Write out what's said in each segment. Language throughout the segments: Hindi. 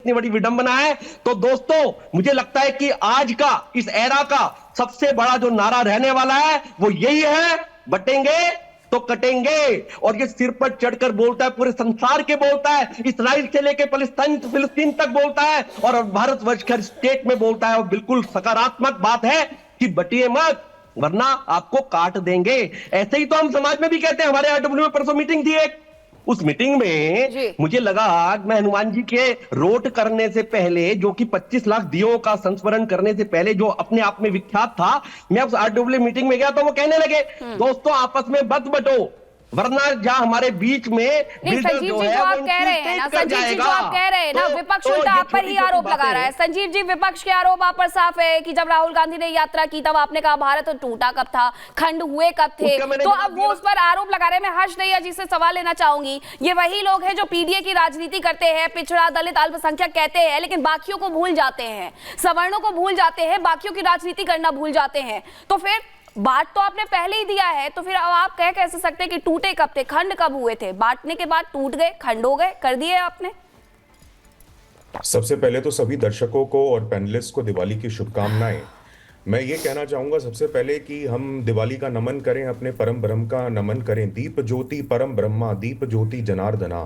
कितनी बड़ी विडंबना है। तो दोस्तों, मुझे लगता है कि आज का इस एरा का सबसे बड़ा जो नारा रहने वाला है वो यही है, बटेंगे तो कटेंगे। और ये सिर पर चढ़कर बोलता है, पूरे संसार के बोलता है, इसराइल से लेकर फिलिस्तीन तक बोलता है, और भारतवर्ष के स्टेट में बोलता है। और बिल्कुल सकारात्मक बात है कि बटिए मत, वरना आपको काट देंगे। ऐसे ही तो हम समाज में भी कहते हैं। हमारे आरडब्ल्यू में परसों मीटिंग थी एक, उस मीटिंग में मुझे लगा मैं हनुमान जी के रोट करने से पहले, जो कि 25 लाख दियों का संस्मरण करने से पहले, जो अपने आप में विख्यात था, मैं उस आरडब्ल्यू मीटिंग में गया तो वो कहने लगे दोस्तों आपस में मत बटो, वरना जहां हमारे बीच में संजीव जी जो आप कह रहे हैं ना, संजीव जी जो आप कह रहे हैं ना, विपक्ष उल्टा आप पर ही आरोप लगा रहा है। संजीव जी, विपक्ष के आरोप आप पर साफ है कि जब राहुल गांधी ने यात्रा की तब आपने कहा भारत टूटा कब था, खंड हुए कब थे, तो अब वो उस पर आरोप लगा रहे हैं। मैं हर्ष दहिया जी से सवाल लेना चाहूंगी, ये वही लोग हैं जो पीडीए की राजनीति करते हैं, पिछड़ा दलित अल्पसंख्यक कहते हैं, लेकिन बाकियों को भूल जाते हैं, सवर्णों को भूल जाते हैं, बाकियों की राजनीति करना भूल जाते हैं। तो फिर बांट तो आपने पहले ही दिया है, तो फिर अब आप कह कैसे सकते हैं कि टूटे कब थे, खंड कब हुए थे? बांटने के बाद टूट गए, खंड हो गए, कर दिए आपने। सबसे पहले तो सभी दर्शकों को और पैनलिस्ट को दिवाली की शुभकामनाएं। मैं ये कहना चाहूंगा सबसे पहले कि हम दिवाली का नमन करें, अपने परम ब्रह्म का नमन करें। दीप ज्योति परम ब्रह्मा, दीप ज्योति जनार्दना,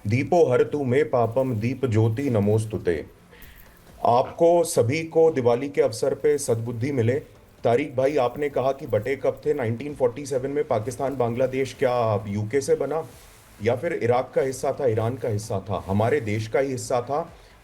दीपो हरतु में पापम, दीप ज्योति नमोस्तुते। आपको सभी को दिवाली के अवसर पे सद्बुद्धि मिले। तारिक भाई, आपने कहा कि बटे कब थे? 1947 में पाकिस्तान बांग्लादेश क्या यूके से बना या फिर इराक का हिस्सा था, ईरान का हिस्सा था? हमारे देश का ही हिस्सा था।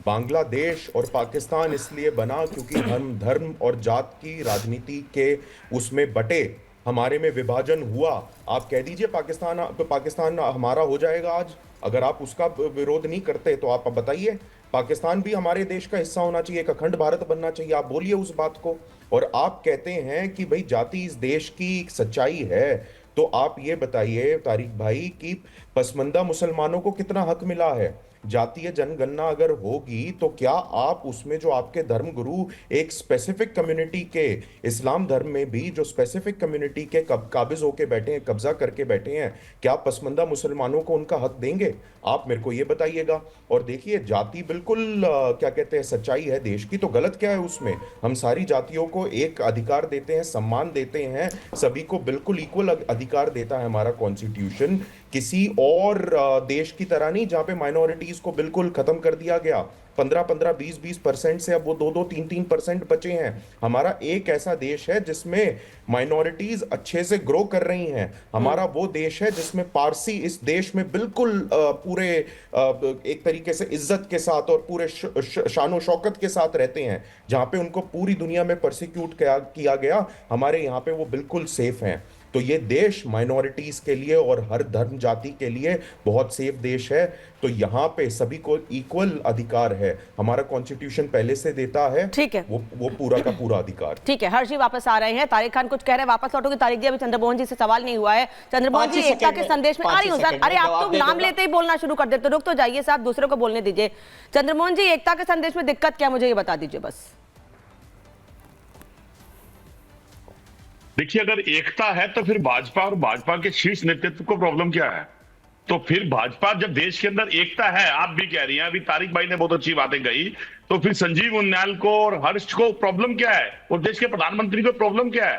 बांग्लादेश और पाकिस्तान इसलिए बना क्योंकि धर्म और जात की राजनीति के उसमें बटे, हमारे में विभाजन हुआ। आप कह दीजिए पाकिस्तान हमारा हो जाएगा आज, अगर आप उसका विरोध नहीं करते तो आप बताइए। पाकिस्तान भी हमारे देश का हिस्सा होना चाहिए, एक अखंड भारत बनना चाहिए, आप बोलिए उस बात को। और आप कहते हैं कि भाई जाति इस देश की एक सच्चाई है, तो आप ये बताइए तारिक भाई कि पसमानदा मुसलमानों को कितना हक मिला है? जातीय जनगणना अगर होगी तो क्या आप उसमें जो आपके धर्म गुरु एक स्पेसिफिक कम्युनिटी के, इस्लाम धर्म में भी जो स्पेसिफिक कम्युनिटी के काबिज होके बैठे हैं, कब्जा करके बैठे हैं, क्या पसमानदा मुसलमानों को उनका हक देंगे? आप मेरे को ये बताइएगा। और देखिए, जाति बिल्कुल क्या कहते हैं सच्चाई है देश की, तो गलत क्या है उसमें? हम सारी जातियों को एक अधिकार देते हैं, सम्मान देते हैं, सभी को बिल्कुल इक्वल अधिकार देता है हमारा कॉन्स्टिट्यूशन। किसी और देश की तरह नहीं जहां पे माइनॉरिटीज को बिल्कुल खत्म कर दिया गया। 15-15, 20-20% से अब वो 2-2, 3-3% बचे हैं। हमारा एक ऐसा देश है जिसमें माइनॉरिटीज अच्छे से ग्रो कर रही हैं। हमारा वो देश है जिसमें पारसी इस देश में बिल्कुल पूरे एक तरीके से इज्जत के साथ और पूरे शानो शौकत के साथ रहते हैं। जहां पे उनको पूरी दुनिया में परसिक्यूट किया गया, हमारे यहाँ पे वो बिल्कुल सेफ हैं। तो ये देश माइनॉरिटीज के लिए और हर धर्म जाति के लिए बहुत सेफ देश है। तो यहाँ पे सभी को इक्वल अधिकार है, हमारा कॉन्स्टिट्यूशन पहले से देता है। ठीक है, वो पूरा का पूरा अधिकार। ठीक है, हर्ष जी वापस आ रहे हैं। तारिक खान कुछ कह रहे हैं, वापस लौटोगे तारिक जी? अभी चंद्रमोहन जी से सवाल नहीं हुआ है। चंद्रमोहन जी, एकता के संदेश में आ रही हूँ सर। अरे आप तो नाम लेते ही बोलना शुरू कर देते, रुक तो जाइए साहब, दूसरे को बोलने दीजिए। चंद्रमोहन जी, एकता के संदेश में दिक्कत क्या, मुझे ये बता दीजिए बस। देखिए, अगर एकता है तो फिर भाजपा और भाजपा के शीर्ष नेतृत्व को प्रॉब्लम क्या है? तो फिर भाजपा, जब देश के अंदर एकता है, आप भी कह रही हैं, अभी तारिक भाई ने बहुत अच्छी बातें कही, तो फिर संजीव उनियाल को और हर्ष को प्रॉब्लम क्या है? और देश के प्रधानमंत्री को प्रॉब्लम क्या है?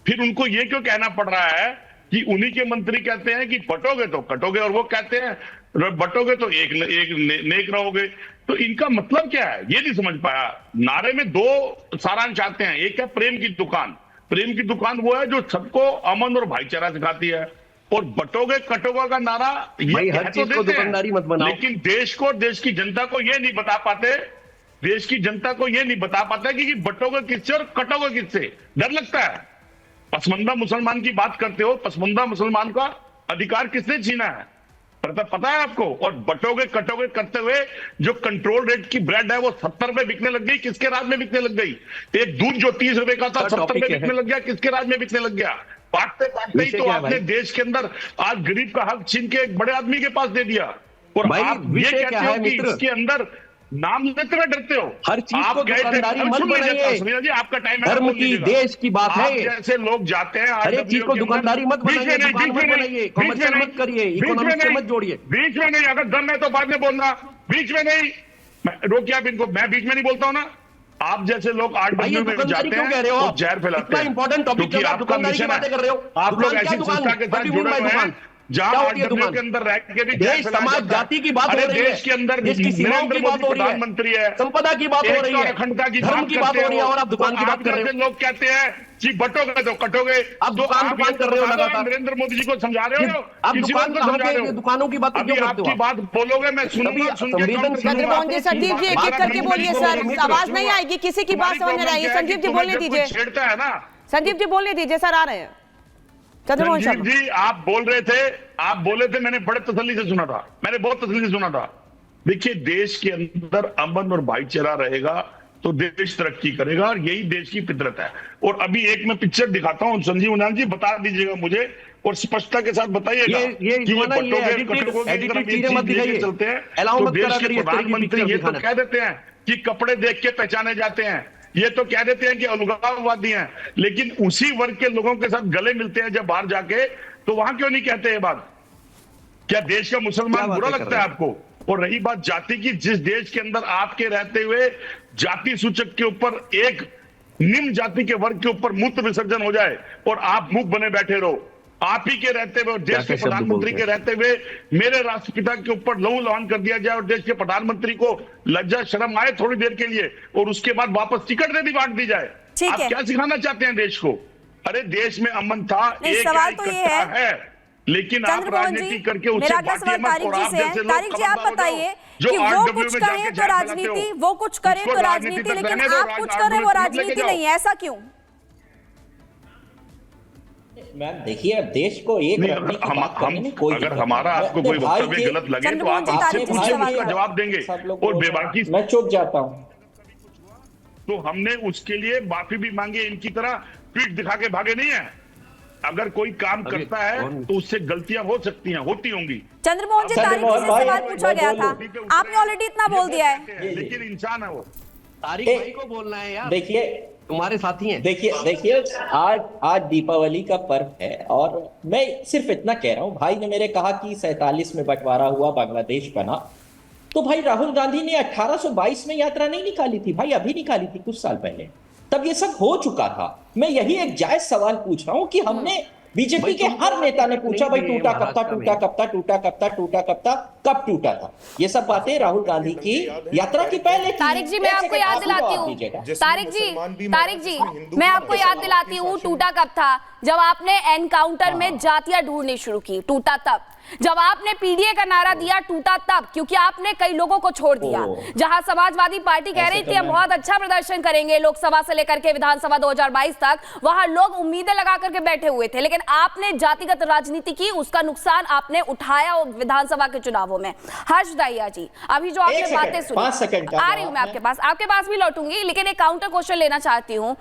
फिर उनको ये क्यों कहना पड़ रहा है कि उन्हीं के मंत्री कहते हैं कि बटोगे तो कटोगे, और वो कहते हैं बटोगे तो एक नेक रहोगे? तो इनका मतलब क्या है, ये नहीं समझ पाया। नारे में दो सारांश आते हैं। एक है प्रेम की दुकान। प्रेम की दुकान वो है जो सबको अमन और भाईचारा सिखाती है, और बटोगे कटोगे का नारा ये हर चीज को दुकानदारी मत बनाओ। लेकिन देश को, देश की जनता को ये नहीं बता पाते, देश की जनता को ये नहीं बता पाते कि बटोगे किससे और कटोगे किससे। डर लगता है। पसमानदा मुसलमान की बात करते हो, पसमानदा मुसलमान का अधिकार किसने छीना है पता है आपको? और बटोगे कटोगे करते हुए जो कंट्रोल रेट की ब्रेड है वो 70 में बिकने लग गई, किसके राज में बिकने लग गई? एक दूध जो 30 रुपए का था 70 में बिकने लग गया, किसके राज में बिकने लग गया? बांटते बांटते ही तो आपने देश के अंदर आज गरीब का हक छीन के एक बड़े आदमी के पास दे दिया। और आप ये कहते हो कि इसके अंदर नाम लेते हुए डरते हो। हर चीज को दुकानदारी मत बनाइए। जी, आपका टाइम है, धर्म की, देश की बात है। जैसे लोग जाते हैं, हर एक चीज को दुकानदारी मत बनाइए, कमर्शियल मत करिए, इकोनॉमिक से मत जोड़िए। बीच में नहीं, अगर दम है तो बाद में बोलना, बीच में नहीं। रोकिए आप इनको, मैं बीच में नहीं बोलता हूं ना। आप जैसे लोग आठ भाई, ये बजे में दुकानदारी जाते क्यों कह हैं रहे हो और आप? जहर फैलाते इतना हैं, इंपॉर्टेंट टॉपिक क्योंकि चल रहा है, आपका दुकानदारी की मिशन बातें है। कर रहे हो। आप लोग दुकान क्या ऐसी दुकान? संस्था के What साथ do you mean जुड़े by हुए हैं दुकान? जहां क्या आठ होती है डब्ल्यू दुकान? के अंदर रह के भी देश, समाज, जाति की बात हो अरे रही है। देश के अंदर देश की सीमाओं नरेंद्र की बात मोदी हो रही है, प्रधानमंत्री है, संपदा की बात हो रही एकता और है, अखंडता की धर्म की बात करते हो रही है, हो। और आप दुकान की तो बात कर रहे आप हो। लोग कहते हैं कि बटोगे तो कटोगे। आप तो दुकान आप ये कर रहे हो बता दो, लगातार। नरेंद्र मोदी जी को समझा रहे हो, आप किसी दुकान और को कहाँ समझा पे, रहे हो? दुकानों की बातें अभी क्यों करते हो आपकी आप? बात बोलोगे, मैं सुनूंगा, अभी सुन के काउंटर संवेदनशील करूंगा। चंद्रमोहन जी, संदीप जी, एक एक करके बोलिए सर, आवाज नहीं आएगी, किसी की बात समझ में नहीं आएगी। संजीव जी बोलने दीजिए, छेड़ता है ना। संजीव जी बोलने दीजिए सर, आ रहे हैं चंद्रमोहन संजीव शर्मा। जी, आप बोल रहे थे, आप बोले थे, मैंने बड़े तसल्ली से सुना था, मैंने बहुत तसल्ली से सुना था। देखिए, देश के अंदर अमन और भाईचारा रहेगा तो देश तरक्की करेगा, और यही देश की फितरत है। और अभी एक मैं पिक्चर दिखाता हूं, संजीव उनियाल जी बता दीजिएगा मुझे, और स्पष्टता के साथ बताइएगा ये कि जो है ना, ये बटोगे, edited कटोगे, edited अगर हम ये चीजें चीज मत लेके दिखाइए। चलते हैं Allow तो मत देश करा के करिए इस तरह की प्रधानमंत्री picture ये तो दिखाने। कह देते हैं कि कपड़े देख के पहचाने जाते हैं, ये तो कह देते हैं कि अलगाववादी हैं, लेकिन उसी वर्ग के लोगों के साथ गले मिलते हैं जब बाहर जाके, तो वहां क्यों नहीं कहते ये बात? क्या देश का मुसलमान क्या बुरा बातें कर लगता रहे है हैं? आपको? और रही बात जाति की, जिस देश के अंदर आपके रहते हुए जाति सूचक के ऊपर एक निम्न जाति के वर्ग के ऊपर मूत्र विसर्जन हो जाए और आप मुख बने बैठे रहो, आप ही के रहते हुए और देश के शब्द प्रधानमंत्री बोलते के रहते हुए मेरे राष्ट्रपिता के ऊपर लहू लुहान कर दिया जाए और देश के प्रधानमंत्री को लज्जा शर्म आए थोड़ी देर के लिए और उसके बाद वापस टिकट दे दी बांट दी जाए। ठीक आप है। क्या सिखाना चाहते हैं देश को? अरे देश में अमन था, नहीं, एक सवाल तो ये इकट्ठा है, लेकिन आप चंद्रमोहन राजनीति जी, करके उससे मेरा अगला बांटिए सवाल मत। तारिक और जी आप से है। जैसे लोग तारिक जी, आप खबरदार हो जाओ, बताइए जो कि वो 8W कुछ में करें जाके तो जहर राजनीति, फैलाते हो, वो कुछ करें उसको तो राजनीति राजनीति, तक लेकिन रहने दो, आप कुछ करें वो मत लेके राजनीति जाओ। नहीं है, ऐसा क्यों? मैम देखिए, अब देश को एक नहीं, रखने की बात करने में कोई अगर दिक्कत हमारा नहीं है। आपको कोई अपने भाई वक्तव्य के- गलत लगे तो चंद्रमोहन आप जी, आपसे तारिक जी पूछिए, सवाल उसका का जवाब देंगे। सब लोग और बोल रहे हैं। बेबाकी मैं चुप जाता हूँ। तो हमने उसके लिए माफी भी मांगी, इनकी तरह पीठ दिखा के भागे नहीं है। अगर कोई काम करता है तो उससे गलतियां हो सकती हैं, होती होंगी। चंद्रमोहन जी, तारिक जी से भाई, सवाल पूछा गया था, आपने ऑलरेडी इतना बोल दिया है। लेकिन इंसान है वो। तारिक भाई को बोलना है यार, देखिए तुम्हारे साथी हैं। देखिए आज दीपावली का पर्व है और मैं सिर्फ इतना कह रहा हूँ, भाई ने मेरे कहा कि 47 में बंटवारा हुआ, बांग्लादेश बना, तो भाई राहुल गांधी ने 1822 में यात्रा नहीं निकाली थी भाई, अभी निकाली थी कुछ साल पहले, तब ये सब हो चुका था। मैं यही एक जायज सवाल पूछ रहा हूँ कि हमने बीजेपी के हर नेता ने पूछा भाई टूटा कब था, टूटा कब था, टूटा कब था, टूटा कब था, कब टूटा था? ये सब बातें राहुल गांधी की यात्रा की पहले थी। तारिक जी, मैं आपको याद दिलाती हूँ, तारिक जी, मैं आपको याद दिलाती हूँ, टूटा कब था? जब आपने एनकाउंटर में जातियां ढूंढनी शुरू की, टूटा तब। जब आपने पीडीए का नारा दिया, टूटा तब, क्योंकि आपने कई लोगों को छोड़ दिया। जहां समाजवादी पार्टी कह रही थी हम बहुत अच्छा प्रदर्शन करेंगे लोकसभा से लेकर के विधानसभा 2022 तक, वहां लोग उम्मीदें लगा करके बैठे हुए थे, लेकिन आपने जातिगत राजनीति की, उसका नुकसान आपने उठाया विधानसभा के चुनावों में। हर्ष दाहिया जी, अभी जो आपने बातें सुनी, आ रही हूं मैं आपके पास भी लौटूंगी, लेकिन एक काउंटर क्वेश्चन लेना चाहती हूँ।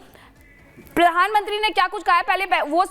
प्रधानमंत्री ने क्या कुछ कहा है, पहले वो